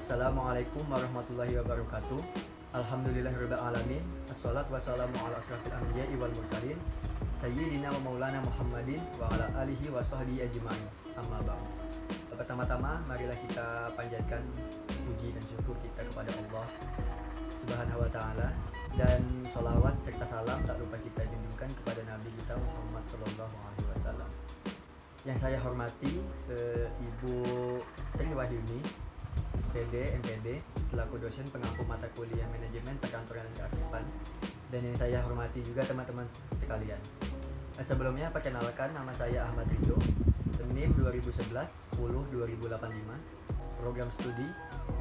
Assalamualaikum warahmatullahi wabarakatuh. Alhamdulillahirabbil alamin. Assalatu wassalamu ala asrofil anbiya'i wal mursalin sayyidina wa maulana Muhammadin wa ala alihi wa sahbihi ajma'in. Amma ba'du. Pertama-tama marilah kita panjatkan puji dan syukur kita kepada Allah Subhanahu wa taala, dan sholawat serta salam tak lupa kita junjungkan kepada Nabi kita Muhammad sallallahu alaihi wasallam. Yang saya hormati Ibu Tri Wahyuni, SPD, MPD, selaku dosen pengampu mata kuliah manajemen perkantoran dan kearsipan, dan yang saya hormati juga teman-teman sekalian. Sebelumnya perkenalkan, nama saya Ahmad Ridho, NIM 2011-10-2085, program studi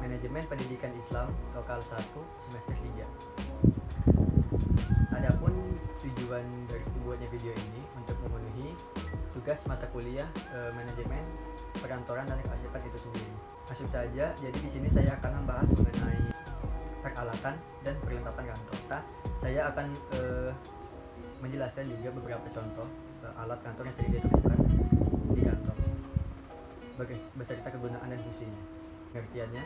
manajemen pendidikan Islam lokal 1 semester 3. Adapun tujuan dari pembuatnya video ini untuk memenuhi tugas mata kuliah manajemen perkantoran dan kearsipan itu sendiri. Langsung saja, jadi di sini saya akan membahas mengenai peralatan dan perlengkapan kantor. Saya akan menjelaskan juga beberapa contoh alat kantor yang sering ditemukan di kantor beserta kegunaan dan fungsinya. Pengertiannya,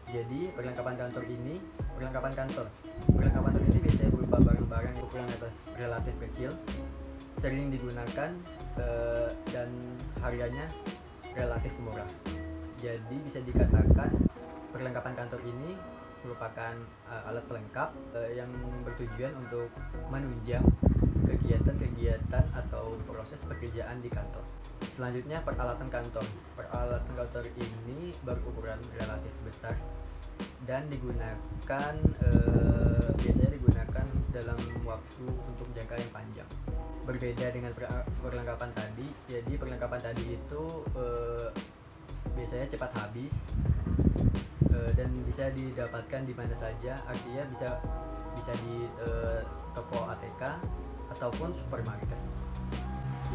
jadi perlengkapan kantor ini biasanya berupa barang-barang yang ukuran relatif kecil, sering digunakan dan harganya relatif murah. Jadi bisa dikatakan perlengkapan kantor ini merupakan alat pelengkap yang bertujuan untuk menunjang kegiatan-kegiatan atau proses pekerjaan di kantor. Selanjutnya, peralatan kantor. Peralatan kantor ini berukuran relatif besar dan biasanya digunakan dalam waktu untuk jangka yang panjang. Berbeda dengan perlengkapan tadi, jadi perlengkapan tadi itu biasanya cepat habis dan bisa didapatkan di mana saja, artinya bisa di toko ATK ataupun supermarket.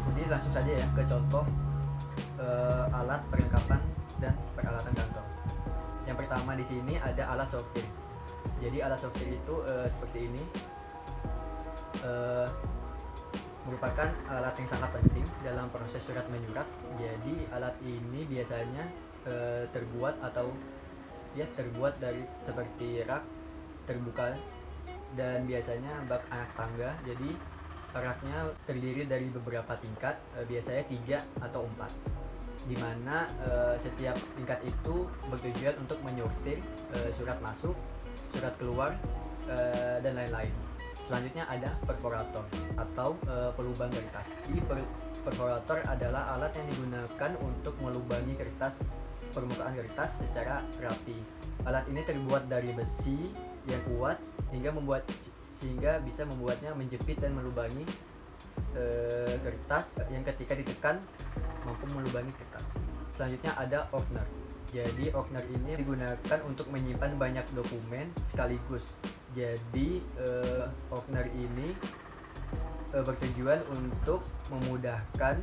Jadi langsung saja ya ke contoh alat perlengkapan dan peralatan kantor. Yang pertama di sini ada alat sortir. Jadi alat sortir itu seperti ini, merupakan alat yang sangat penting dalam proses surat menyurat. Jadi alat ini biasanya terbuat dari seperti rak terbuka dan biasanya bak anak tangga. Jadi raknya terdiri dari beberapa tingkat, biasanya 3 atau 4, di mana setiap tingkat itu bertujuan untuk menyortir surat masuk, surat keluar, dan lain-lain. Selanjutnya ada perforator atau pelubang kertas. Perforator adalah alat yang digunakan untuk melubangi permukaan kertas secara rapi. Alat ini terbuat dari besi yang kuat sehingga bisa membuatnya menjepit dan melubangi kertas yang ketika ditekan mampu melubangi kertas. Selanjutnya ada opener. Jadi opener ini digunakan untuk menyimpan banyak dokumen sekaligus. Jadi opener ini bertujuan untuk memudahkan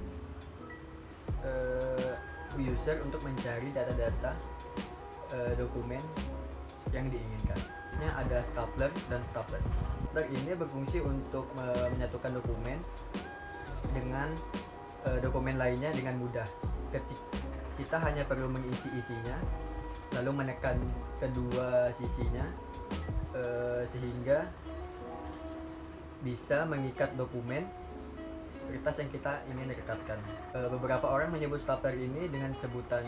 user untuk mencari data-data dokumen yang diinginkan. Ini ada stapler dan stapless. Stapler ini berfungsi untuk menyatukan dokumen dengan dokumen lainnya dengan mudah. Kita hanya perlu mengisi isinya, lalu menekan kedua sisinya sehingga bisa mengikat dokumen kertas yang kita ingin rekatkan. Beberapa orang menyebut stapler ini dengan sebutan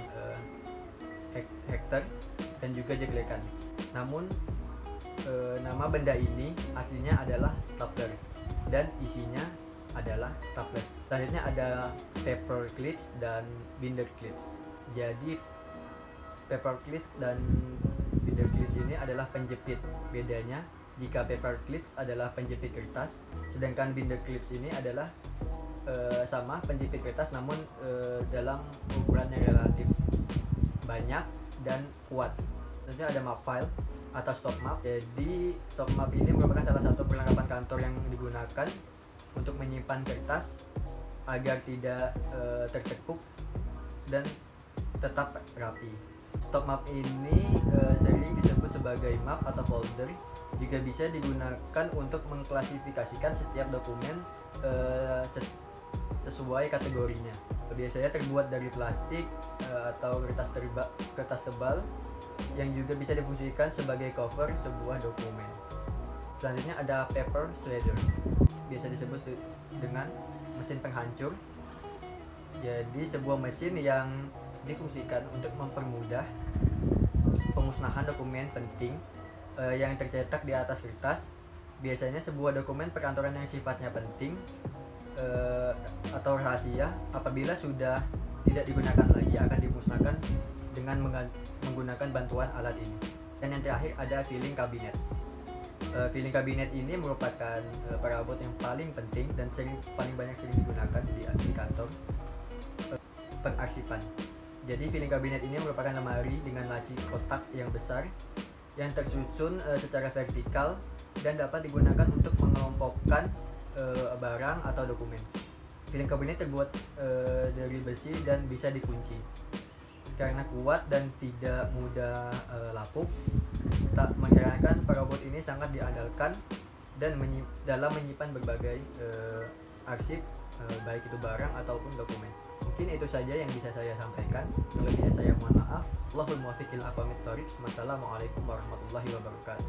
hektar dan juga jeglekan. Namun nama benda ini aslinya adalah stapler dan isinya adalah stapless. Selanjutnya ada paper clips dan binder clips. Jadi paper clip dan binder clips ini adalah penjepit. Bedanya, jika paper clips adalah penjepit kertas, sedangkan binder clips ini adalah sama penjepit kertas namun dalam ukuran yang relatif banyak dan kuat. Selanjutnya ada map file atau stop map. Jadi stop map ini merupakan salah satu perlengkapan kantor yang digunakan untuk menyimpan kertas agar tidak tertekuk dan tetap rapi. Stop map ini sering disebut sebagai map atau folder, juga bisa digunakan untuk mengklasifikasikan setiap dokumen sesuai kategorinya. Biasanya terbuat dari plastik atau kertas tebal yang juga bisa difungsikan sebagai cover sebuah dokumen. Selanjutnya ada paper shredder, biasa disebut dengan mesin penghancur. Jadi sebuah mesin yang difungsikan untuk mempermudah pemusnahan dokumen penting yang tercetak di atas kertas. Biasanya sebuah dokumen perkantoran yang sifatnya penting atau rahasia apabila sudah tidak digunakan lagi akan dimusnahkan dengan menggunakan bantuan alat ini. Dan yang terakhir ada filing cabinet. Filing cabinet ini merupakan perabot yang paling penting dan paling banyak sering digunakan di kantor pengarsipan. Jadi filing cabinet ini merupakan lemari dengan laci kotak yang besar yang tersusun secara vertikal dan dapat digunakan untuk mengelompokkan barang atau dokumen. Filing cabinet terbuat dari besi dan bisa dikunci. Karena kuat dan tidak mudah lapuk, tak mengherankan perabot ini sangat diandalkan dan dalam menyimpan berbagai arsip, baik itu barang ataupun dokumen. Mungkin itu saja yang bisa saya sampaikan. Selebihnya saya mohon maaf. Wallahul muwaffiq ila aqwamit thoriq. Wassalamualaikum warahmatullahi wabarakatuh.